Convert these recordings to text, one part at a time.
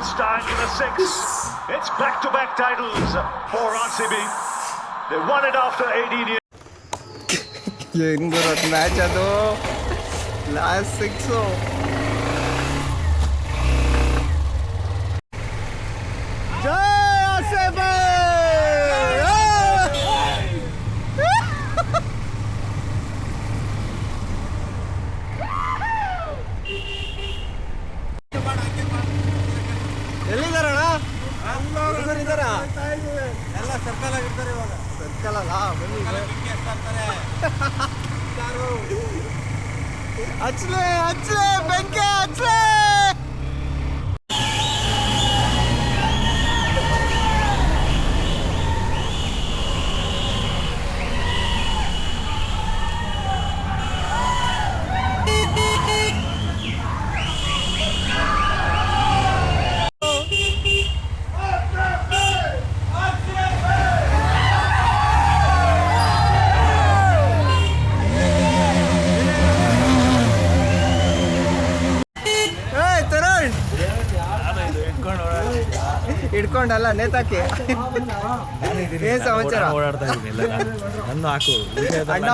It's time for the sixth. It's back-to-back titles for RCB. They won it after 18 years. ಹೆಂಗ್ ಬರೋದು match ಅದು last six. ಎಲ್ಲಿದ್ದಾರಣ? ಎಲ್ಲ circle ಆಗಿರ್ತಾರೆ ಇವಾಗ. Circle ಅಲ್ಲ, ಬನ್ನಿ ಹಚ್ಲೆ ಹಚ್ಲೆ ಬೆಂಕಿ ಹಚ್ಲೆ. ಹಿಡ್ಕೊಂಡಲ್ಲ ನೇತಾಕಿ. ಏನ್ ಸಮಾಚಾರ? ಓಡಾಡ್ತಾ ಇದ್ದೀನಿ ನನ್ನ ಹಾಕು ಅಣ್ಣ.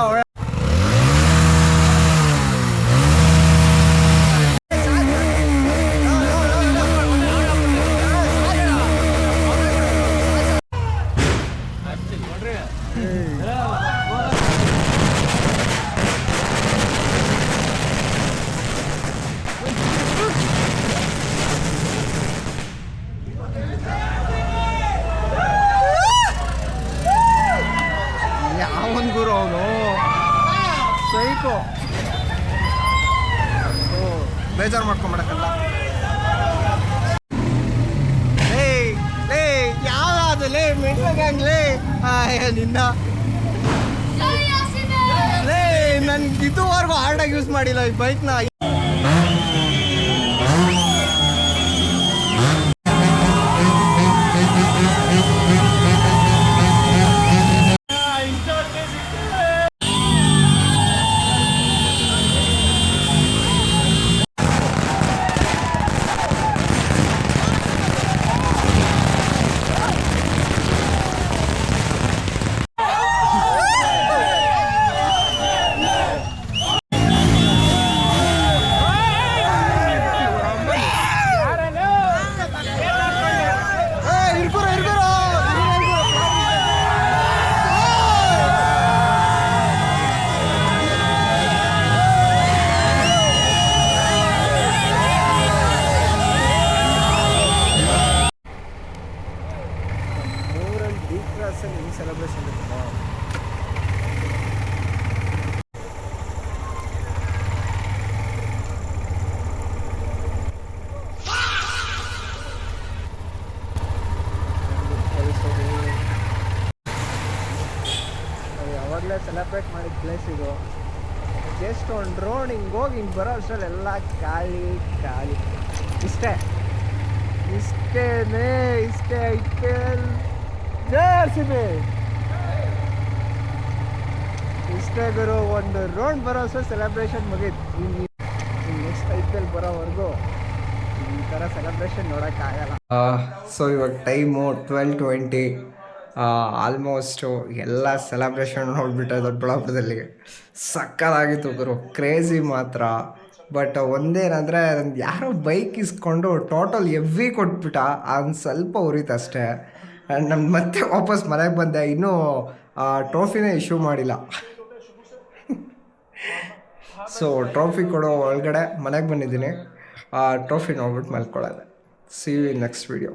ಯಾವನ್ ಗುರು ಅವನು ಸೈಕೋ. ಬೇಜಾರು ಮಾಡ್ಕೊಂಬಿಡಕ್ಕಲ್ಲ. ಲೇ ಯಾವ್ದಾದಲೇ ಮೆಟ್ಲಾಗಲೇ ನಿನ್ನ ಲೇ ನನ್ಗೆ ಇದುವರೆಗೂ ಹಾರ್ಡಾಗಿ ಯೂಸ್ ಮಾಡಿಲ್ಲ ಈ ಬೈಕ್ನ. ಈ ಸೆಲೆಬ್ರೇಷನ್ ಯಾವಾಗಲೇ ಸೆಲೆಬ್ರೇಟ್ ಮಾಡಿದ ಪ್ಲೇಸ್ ಇದು. ಜಸ್ಟ್ ಒಂದು ರೋಡ್ ಹಿಂಗೆ ಹೋಗಿ ಹಿಂಗೆ ಬರೋ ಅಷ್ಟರಲ್ಲಿ ಎಲ್ಲ ಖಾಲಿ ಖಾಲಿ. ಇಷ್ಟೇ ಇಷ್ಟೇನೇ ಇಷ್ಟೇ ಐ ಪಿ ಎಲ್ ಜರ್ಸಿಬಿ ಇಷ್ಟೇ ಗುರು. ಒಂದು ರೌಂಡ್ ಬರೋಷ್ಟು ಸೆಲೆಬ್ರೇಷನ್ ಮುಗೀತು. ನೆಕ್ಸ್ಟ್ ಐ ಪಿ ಎಲ್ ಬರೋವರೆಗೂ ಈ ಥರ ಸೆಲೆಬ್ರೇಷನ್ ನೋಡೋಕ್ಕಾಗಲ್ಲ. ಸೊ ಇವಾಗ ಟೈಮು 12:20. ಆಲ್ಮೋಸ್ಟು ಎಲ್ಲ ಸೆಲೆಬ್ರೇಷನ್ ನೋಡಿಬಿಟ್ಟೆ ದೊಡ್ಡಬಳ್ಳಾಪುರದಲ್ಲಿ. ಸಕ್ಕತ್ತಾಗಿತ್ತು ಗುರು, ಕ್ರೇಜಿ ಮಾತ್ರ. ಬಟ್ ಒಂದೇನಂದರೆ ಯಾರೋ ಬೈಕ್ ಇಸ್ಕೊಂಡು ಟೋಟಲ್ ಎವ್ವಿ ಕೊಟ್ಬಿಟ್ಟ. ಒಂದು ಸ್ವಲ್ಪ ಉರಿತು ಅಷ್ಟೇ. ನಾನು ಮತ್ತೆ ವಾಪಸ್ ಮನೆಗೆ ಬಂದೆ. ಇನ್ನೂ ಟ್ರೋಫಿನೇ ಇಶ್ಯೂ ಮಾಡಿಲ್ಲ. ಸೊ ಟ್ರೋಫಿ ಕೊಡೋ ಒಳಗಡೆ ಮನೆಗೆ ಬಂದಿದ್ದೀನಿ. ಟ್ರೋಫಿ ನೋಡ್ಬಿಟ್ಟು ಮಲ್ಕೊಳ್ಳೋದೆ. See you in next video.